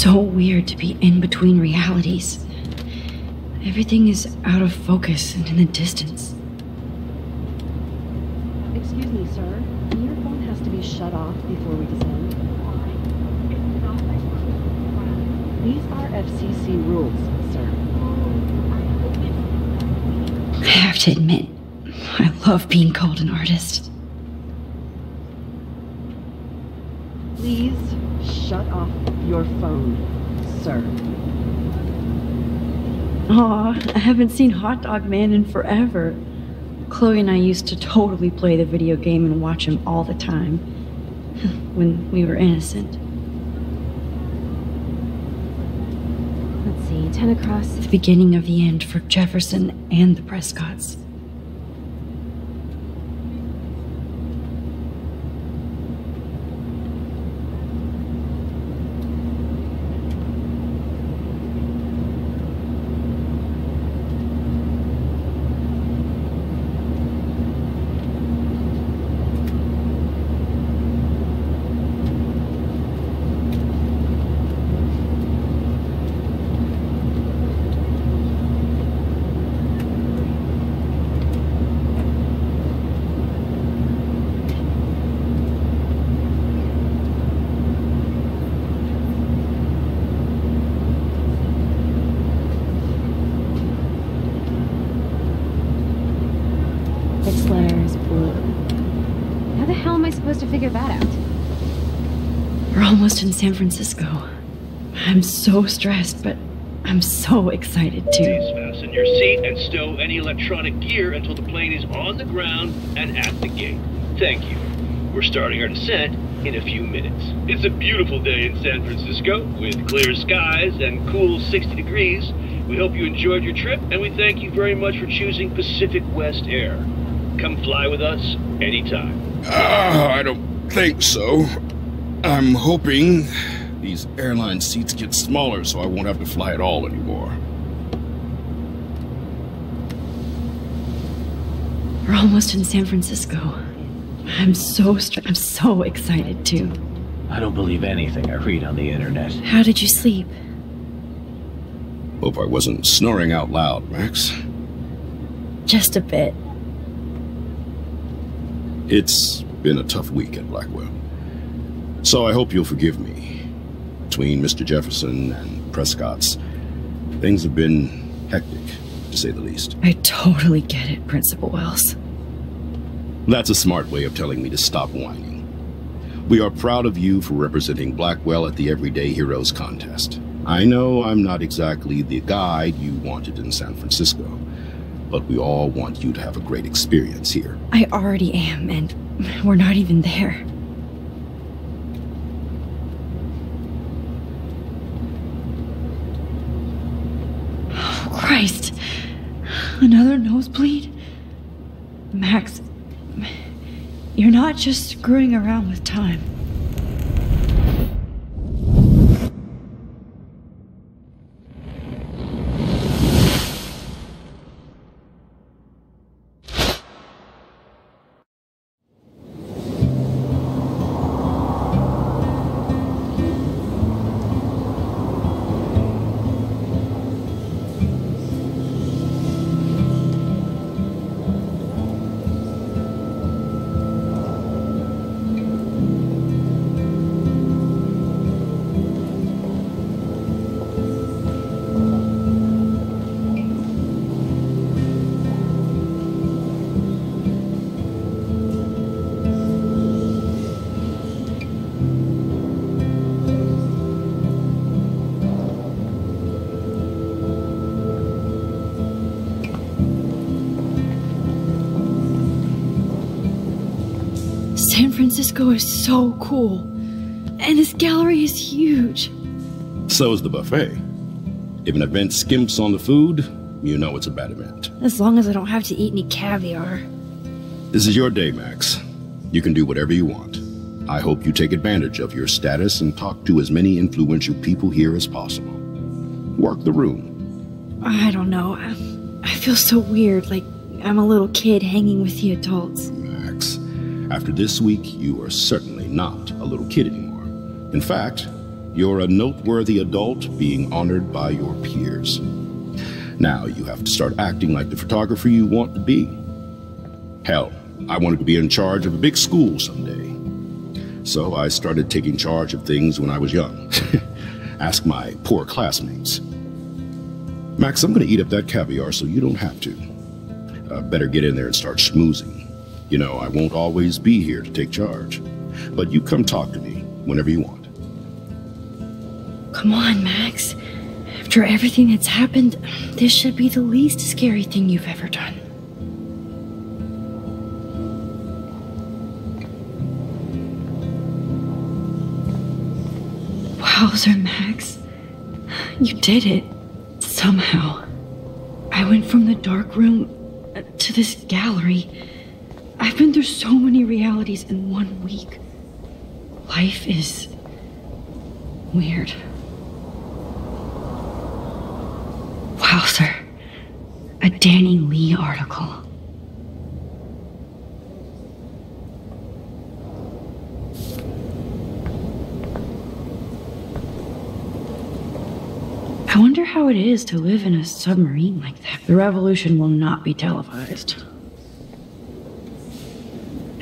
so weird to be in between realities. Everything is out of focus and in the distance. Excuse me, sir. Your phone has to be shut off before we descend. These are FCC rules, sir. I have to admit, I love being called an artist. Please shut off your phone, sir. Aw, I haven't seen Hot Dog Man in forever. Chloe and I used to totally play the video game and watch him all the time. When we were innocent. Let's see, 10 across. The beginning of the end for Jefferson and the Prescotts. This letter is blue. How the hell am I supposed to figure that out? We're almost in San Francisco. I'm so stressed, but I'm so excited too. Please fasten your seat and stow any electronic gear until the plane is on the ground and at the gate. Thank you. We're starting our descent in a few minutes. It's a beautiful day in San Francisco with clear skies and cool 60 degrees. We hope you enjoyed your trip, and we thank you very much for choosing Pacific West Air. Come fly with us anytime. I don't think so. I'm hoping these airline seats get smaller so I won't have to fly at all anymore. We're almost in San Francisco. I'm so excited too. I don't believe anything I read on the internet. How did you sleep? Hope I wasn't snoring out loud, Max. Just a bit. It's been a tough week at Blackwell. So I hope you'll forgive me. Between Mr. Jefferson and Prescott's, things have been hectic, to say the least. I totally get it, Principal Wells. That's a smart way of telling me to stop whining. We are proud of you for representing Blackwell at the Everyday Heroes contest. I know I'm not exactly the guide you wanted in San Francisco, but we all want you to have a great experience here. I already am, and we're not even there. Oh, Christ. Another nosebleed? Max, you're not just screwing around with time. San Francisco is so cool. And this gallery is huge. So is the buffet. If an event skimps on the food, you know it's a bad event. As long as I don't have to eat any caviar. This is your day, Max. You can do whatever you want. I hope you take advantage of your status and talk to as many influential people here as possible. Work the room. I don't know. I feel so weird, like I'm a little kid hanging with the adults. Max, after this week, you are certainly not a little kid anymore. In fact, You're a noteworthy adult being honored by your peers. Now you have to start acting like the photographer you want to be. Hell, I wanted to be in charge of a big school someday. So I started taking charge of things when I was young. Ask my poor classmates. Max, I'm going to eat up that caviar so you don't have to. Better get in there and start schmoozing. You know, I won't always be here to take charge. But you come talk to me whenever you want. Come on, Max. After everything that's happened, this should be the least scary thing you've ever done. Wowzer, Max. You did it. Somehow. I went from the dark room to this gallery. I've been through so many realities in 1 week. Life is weird. Wowzer. A Danny Lee article. I wonder how it is to live in a submarine like that. The revolution will not be televised.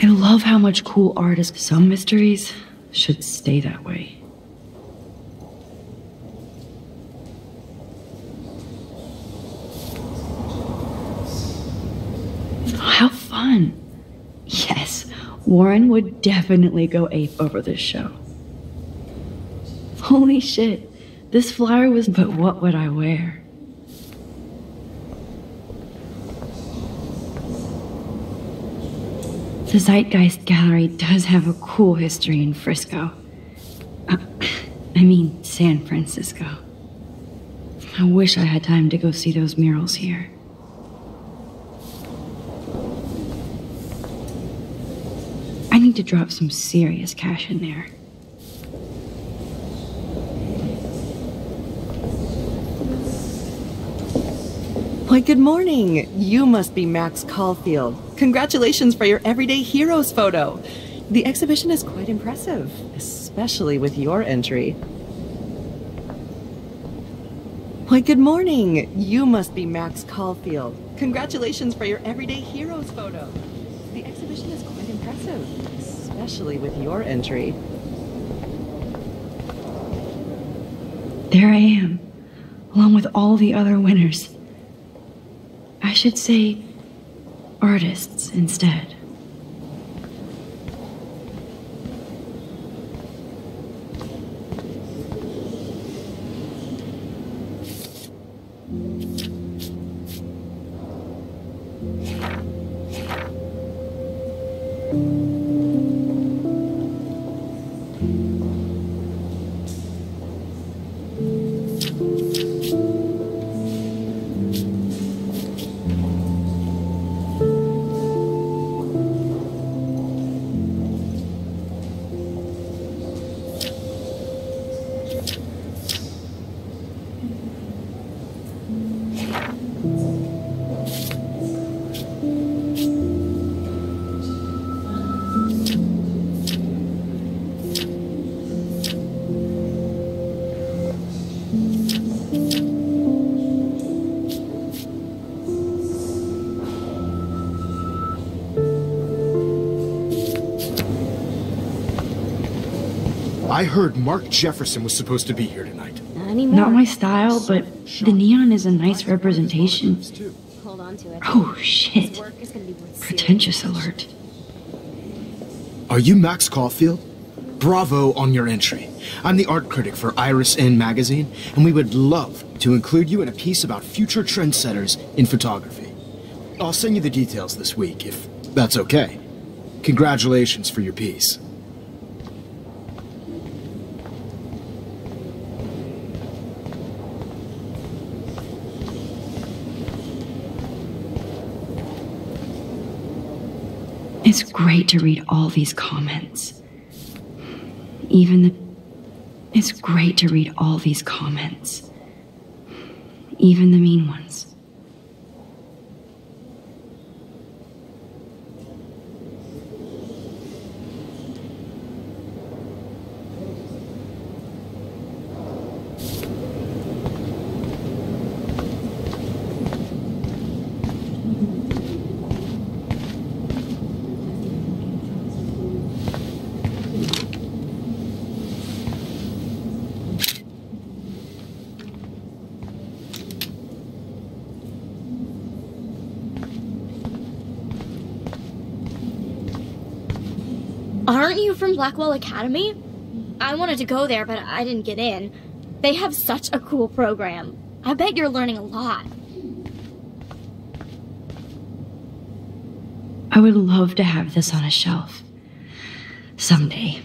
I love how much cool art is. Some mysteries should stay that way. How fun. Yes, Warren would definitely go ape over this show. Holy shit. This flyer was, but what would I wear? The Zeitgeist Gallery does have a cool history in Frisco. I mean, San Francisco. I wish I had time to go see those murals here. I need to drop some serious cash in there. Why, good morning. You must be Max Caulfield. Congratulations for your Everyday Heroes photo. The exhibition is quite impressive, especially with your entry. Why, good morning. You must be Max Caulfield. Congratulations for your Everyday Heroes photo. The exhibition is quite impressive, especially with your entry. There I am, along with all the other winners. I should say artists instead. I heard Mark Jefferson was supposed to be here tonight. Not anymore. Not my style, but the neon is a nice representation. Hold on to it. Oh shit. His work is gonna be worth Pretentious alert. Are you Max Caulfield? Bravo on your entry. I'm the art critic for Iris N magazine, and we would love to include you in a piece about future trendsetters in photography. I'll send you the details this week, if that's okay. Congratulations for your piece. It's great to read all these comments. It's great to read all these comments. Even the mean ones. Aren't you from Blackwell Academy? I wanted to go there, but I didn't get in. They have such a cool program. I bet you're learning a lot. I would love to have this on a shelf. Someday.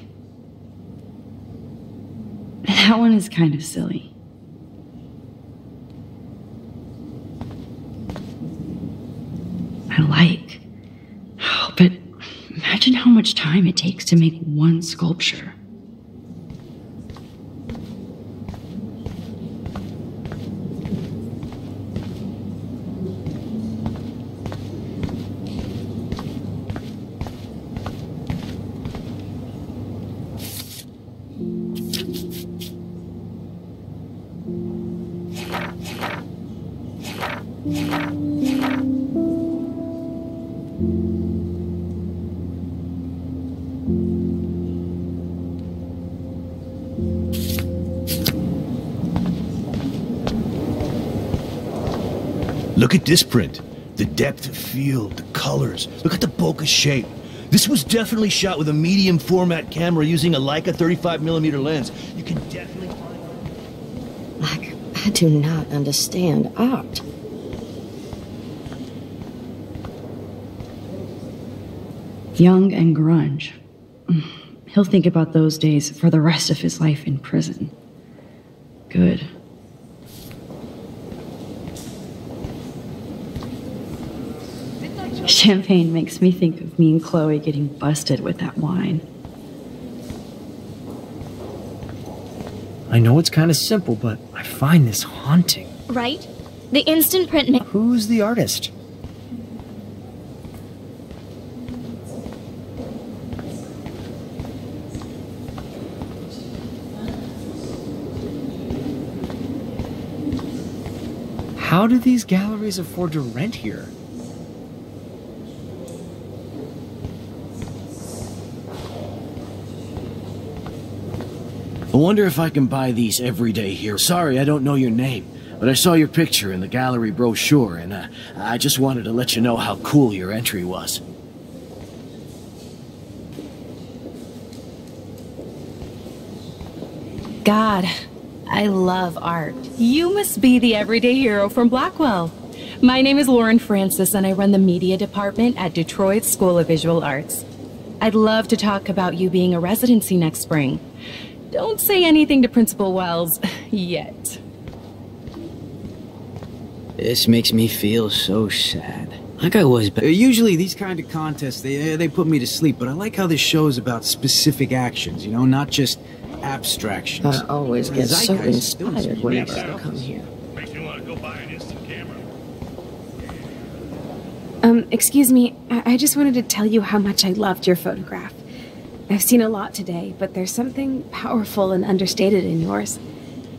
That one is kind of silly. I like. Oh, but imagine how much time it takes to make one sculpture. Look at this print. The depth of field, the colors. Look at the bokeh shape. This was definitely shot with a medium format camera using a Leica 35mm lens. You can definitely find... Like, I do not understand art. Young and grunge. He'll think about those days for the rest of his life in prison. Good. Champagne makes me think of me and Chloe getting busted with that wine. I know it's kind of simple, but I find this haunting. Right? The instant print Who's the artist? How do these galleries afford to rent here? I wonder if I can buy these everyday here. Sorry, I don't know your name, but I saw your picture in the gallery brochure, and I just wanted to let you know how cool your entry was. God, I love art. You must be the everyday hero from Blackwell. My name is Lauren Francis, and I run the media department at Detroit School of Visual Arts. I'd love to talk about you being a residency next spring. Don't say anything to Principal Wells yet. This makes me feel so sad. Like I was, but usually these kind of contests, they put me to sleep, but I like how this show's about specific actions, you know, not just abstractions. I always get so inspired whenever I come here. Makes me want to go buy an instant camera. Excuse me, I just wanted to tell you how much I loved your photograph. I've seen a lot today, but there's something powerful and understated in yours.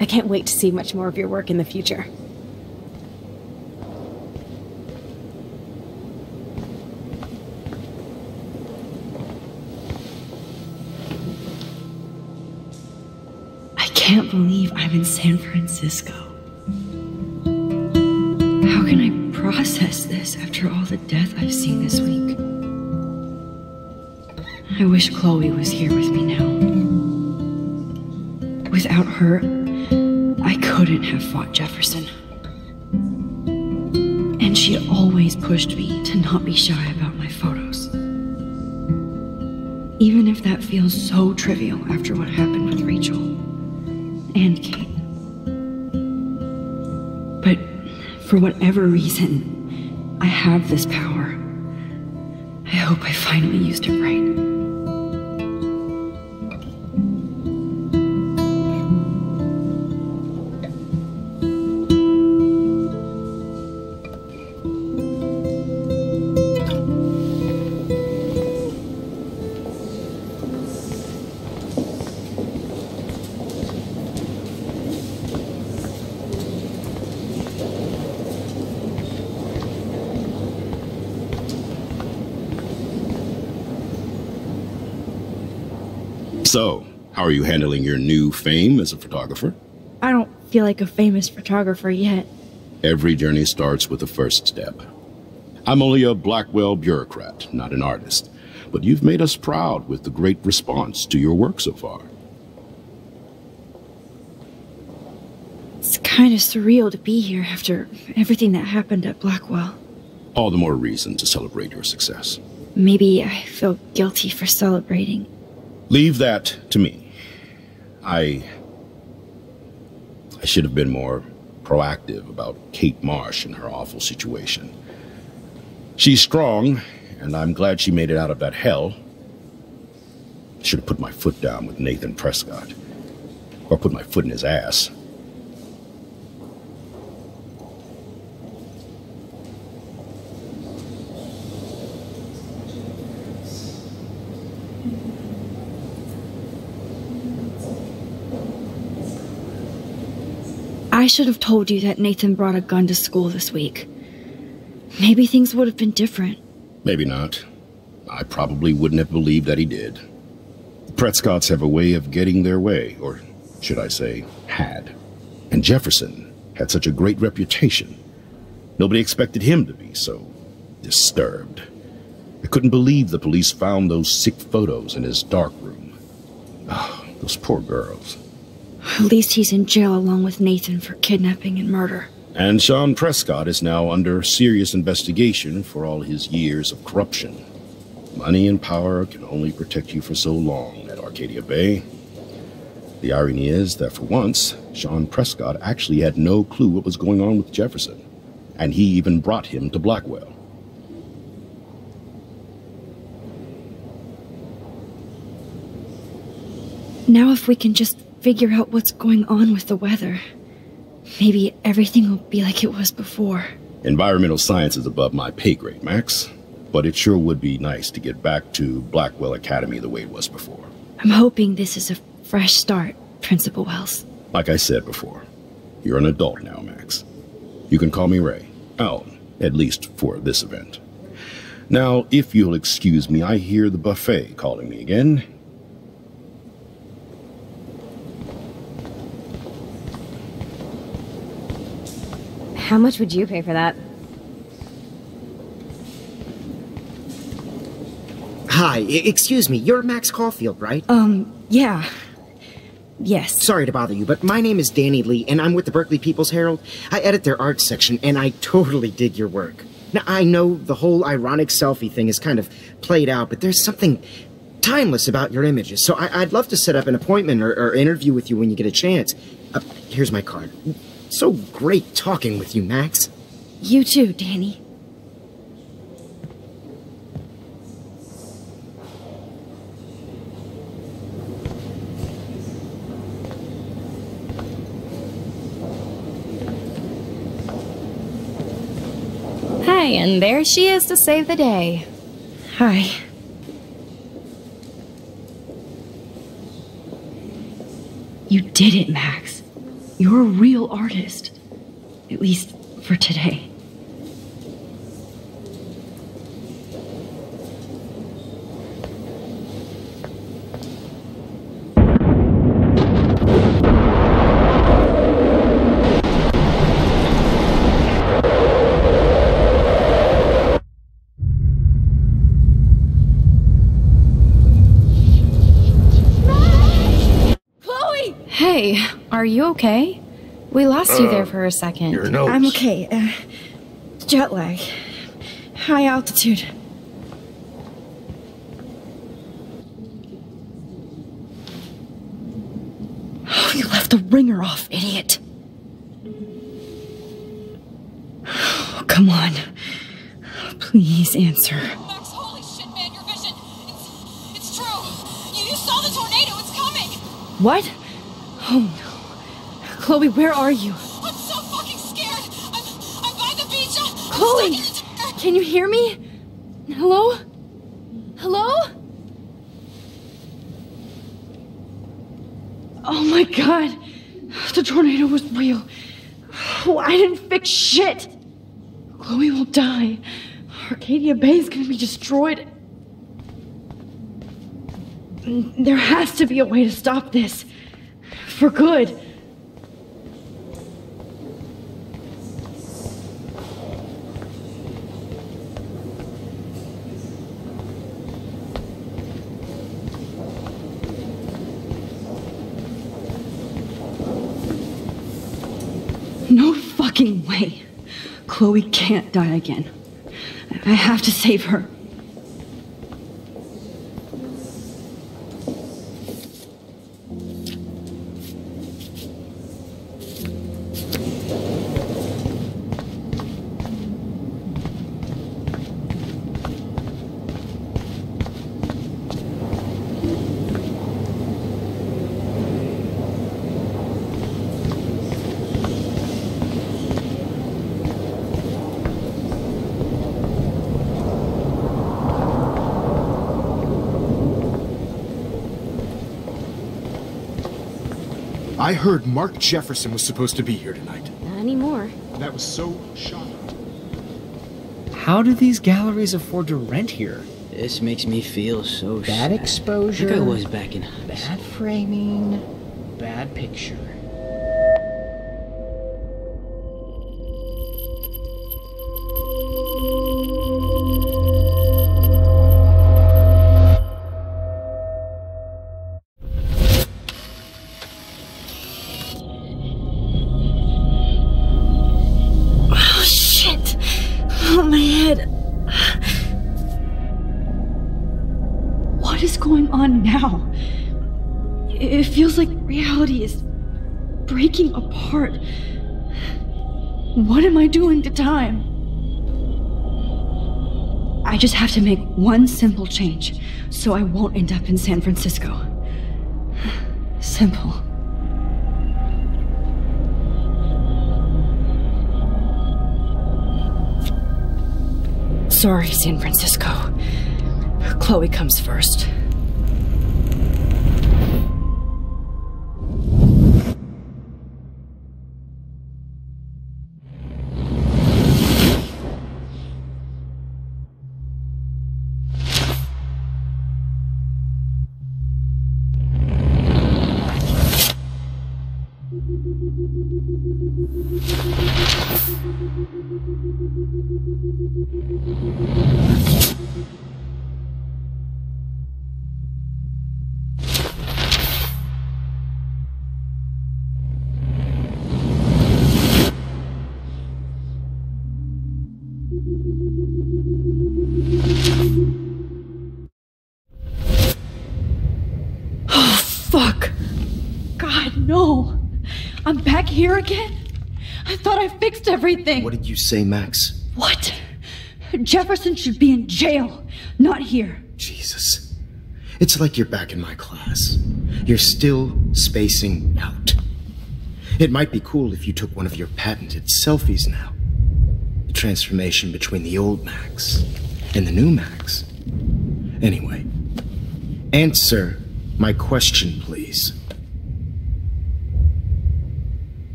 I can't wait to see much more of your work in the future. I can't believe I'm in San Francisco. How can I process this after all the death I've seen this week? I wish Chloe was here with me now. Without her, I couldn't have fought Jefferson. And she always pushed me to not be shy about my photos. Even if that feels so trivial after what happened with Rachel and Kate. But for whatever reason, I have this power. I hope I finally used it right. So, how are you handling your new fame as a photographer? I don't feel like a famous photographer yet. Every journey starts with the first step. I'm only a Blackwell bureaucrat, not an artist. but you've made us proud with the great response to your work so far. It's kind of surreal to be here after everything that happened at Blackwell. All the more reason to celebrate your success. Maybe I feel guilty for celebrating. Leave that to me. I should have been more proactive about Kate Marsh and her awful situation. She's strong, and I'm glad she made it out of that hell. I should have put my foot down with Nathan Prescott. Or put my foot in his ass. I should have told you that Nathan brought a gun to school this week. Maybe things would have been different. Maybe not. I probably wouldn't have believed that he did. The Prescotts have a way of getting their way, or should I say, had. And Jefferson had such a great reputation. Nobody expected him to be so disturbed. I couldn't believe the police found those sick photos in his dark room. Oh, those poor girls. At least he's in jail along with Nathan for kidnapping and murder. And Sean Prescott is now under serious investigation for all his years of corruption. Money and power can only protect you for so long at Arcadia Bay. The irony is that for once, Sean Prescott actually had no clue what was going on with Jefferson. And he even brought him to Blackwell. Now if we can just figure out what's going on with the weather, maybe everything will be like it was before. Environmental science is above my pay grade, Max. But it sure would be nice to get back to Blackwell Academy the way it was before. I'm hoping this is a fresh start, Principal Wells. Like I said before, you're an adult now, Max. You can call me Ray. Oh, at least for this event. Now, if you'll excuse me, I hear the buffet calling me again. How much would you pay for that? Hi, excuse me, you're Max Caulfield, right? Yeah. Yes. Sorry to bother you, but my name is Danny Lee, and I'm with the Berkeley People's Herald. I edit their arts section, and I totally dig your work. Now, I know the whole ironic selfie thing is kind of played out, but there's something timeless about your images, so I'd love to set up an appointment or interview with you when you get a chance. Here's my card. So great talking with you, Max. You too, Danny. Hi, and there she is to save the day. Hi. You did it, Max. You're a real artist. At least for today. Hey, are you okay? We lost you there for a second. Your nose. I'm okay. Jet lag. High altitude. Oh, you left the ringer off, idiot. Oh, come on. Please answer. Max, holy shit, man, your vision. It's true. You saw the tornado. It's coming. What? Oh no. Chloe, where are you? I'm so fucking scared. I'm by the beach. Chloe! Can you hear me? Hello? Hello? Oh my god. The tornado was real. Oh, I didn't fix shit. Chloe will die. Arcadia Bay is gonna be destroyed. There has to be a way to stop this. For good. fucking way. Chloe can't die again. I have to save her. I heard Mark Jefferson was supposed to be here tonight. Not anymore. That was so shocking. How do these galleries afford to rent here? This makes me feel so Bad sad. exposure. Like I was back in high school. Bad framing. Bad picture. What is going on now? It feels like reality is breaking apart. What am I doing to time? I just have to make one simple change so I won't end up in San Francisco. Simple. Sorry, San Francisco. Chloe comes first. Oh, fuck. God, no. I'm back here again? I thought I fixed everything. What did you say, Max? What? Jefferson should be in jail, not here. Jesus. It's like you're back in my class. You're still spacing out. It might be cool if you took one of your patented selfies now. The transformation between the old Max and the new Max. Anyway, answer my question, please.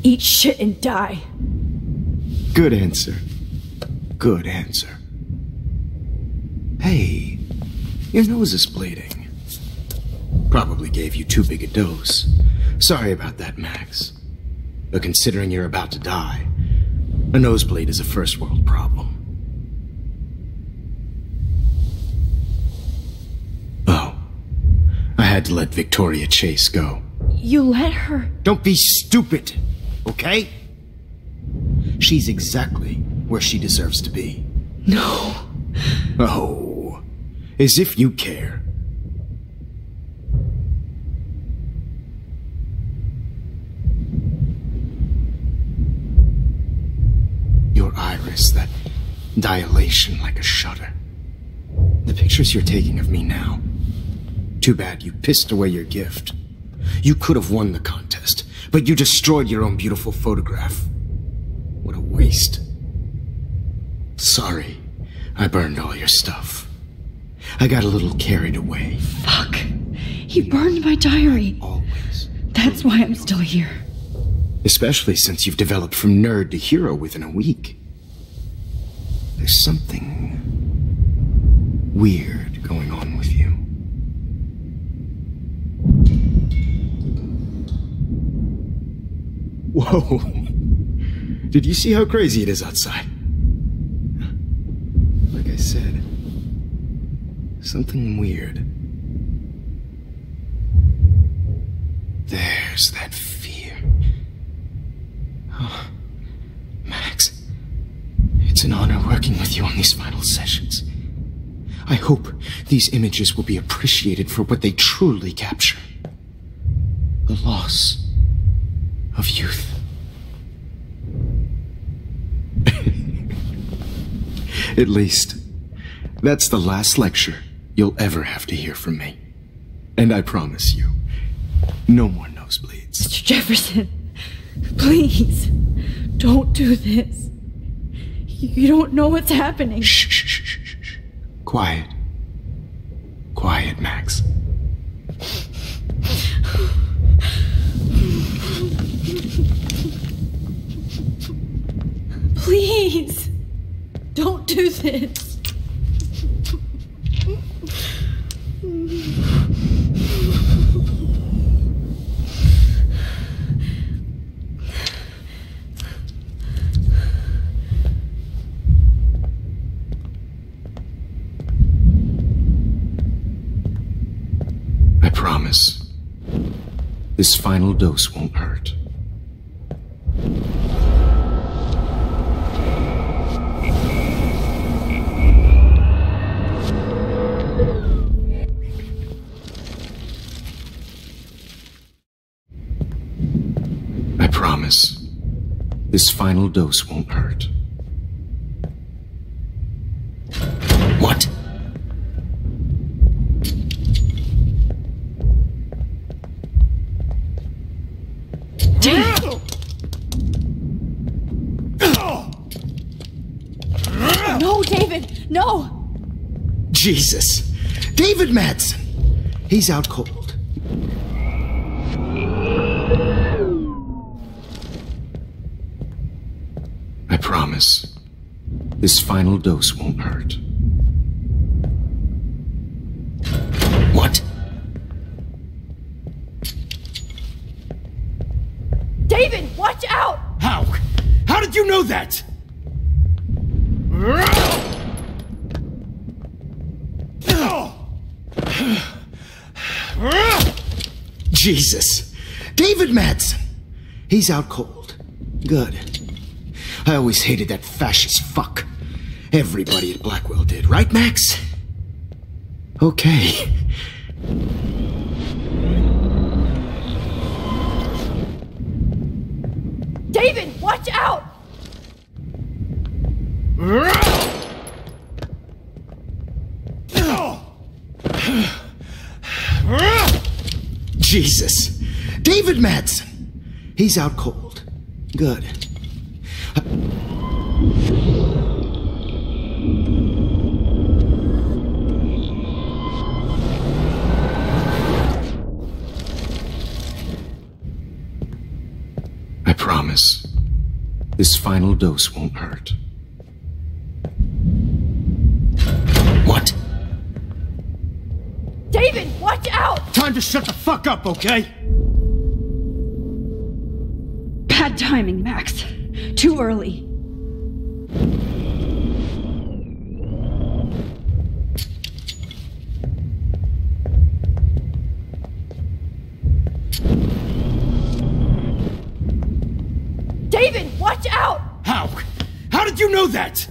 Eat shit and die. Good answer. Good answer. Hey, your nose is bleeding. Probably gave you too big a dose. Sorry about that, Max. But considering you're about to die, a nosebleed is a first world problem. Oh, I had to let Victoria Chase go. You let her? Don't be stupid, okay? She's exactly where she deserves to be. No. Oh, as if you care. Your iris, that dilation like a shutter. The pictures you're taking of me now. Too bad you pissed away your gift. You could have won the contest, but you destroyed your own beautiful photograph. What a waste. Sorry, I burned all your stuff. I got a little carried away. Fuck. He burned my diary. Always. That's why I'm still here. Especially since you've developed from nerd to hero within a week. There's something weird going on with you. Whoa. Did you see how crazy it is outside? Like I said, something weird. There's that fear. It's an honor working with you on these final sessions. I hope these images will be appreciated for what they truly capture. The loss of youth. At least, that's the last lecture you'll ever have to hear from me. And I promise you, no more nosebleeds. Mr. Jefferson, please, don't do this. You don't know what's happening. Shh, shh, shh, shh, shh. Quiet. Quiet, Max. Please, don't do this. I promise, this final dose won't hurt. I promise, this final dose won't hurt. What? No, David, no! Jesus! David Madsen! He's out cold. I promise, this final dose won't hurt. What? David, watch out! How? How did you know that? Jesus! David Madsen! He's out cold. Good. I always hated that fascist fuck. Everybody at Blackwell did, right, Max? Okay. David, watch out! Jesus! David Madsen! He's out cold. Good. I promise, this final dose won't hurt. What? David, watch out! Time to shut the fuck up, okay? Bad timing, Max. Too early. David, watch out! How? How did you know that?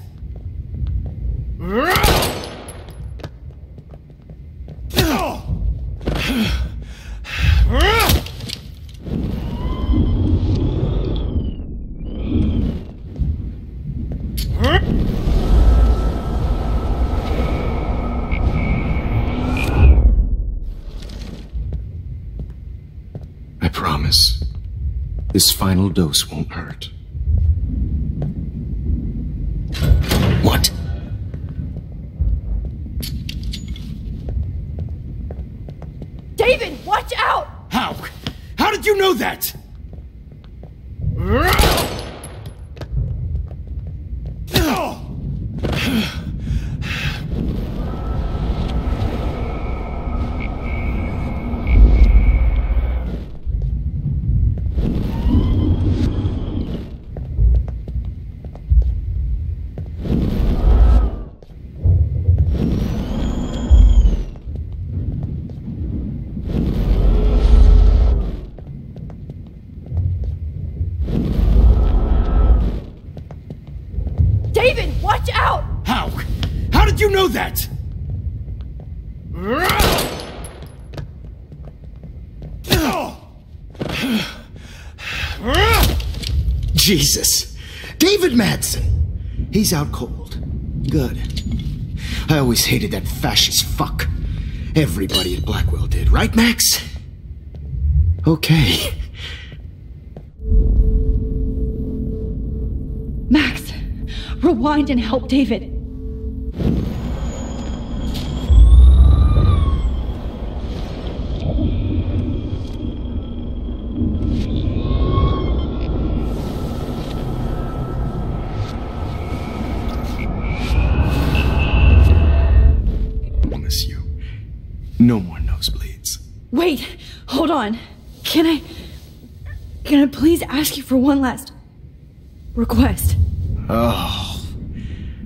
I promise, this final dose won't hurt. What? David, watch out! How? How did you know that? David, out! How? How did you know that? Jesus. David Madsen. He's out cold. Good. I always hated that fascist fuck. Everybody at Blackwell did, right, Max? Okay. Max, rewind and help David. Promise you, no more nosebleeds. Wait, hold on. Can I please ask you for one last request? Oh,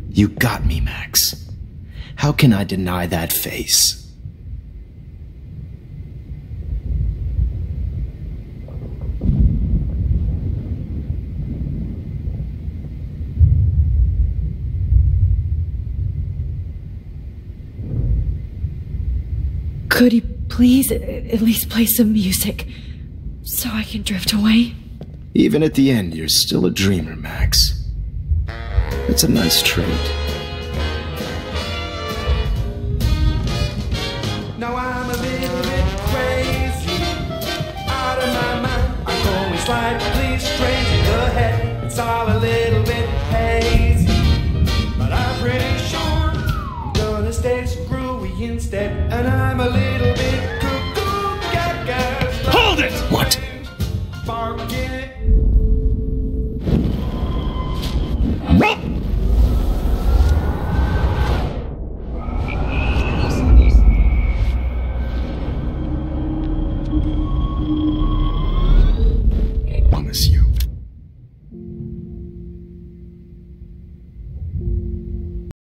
you got me, Max. How can I deny that face? Could you please at least play some music so I can drift away? Even at the end, you're still a dreamer, Max. It's a nice trait. Now I'm a little bit crazy, out of my mind. I'm going slightly strange in the head. It's all a little bit hazy, but I'm pretty sure I'm gonna stay screwy instead. And I'm a little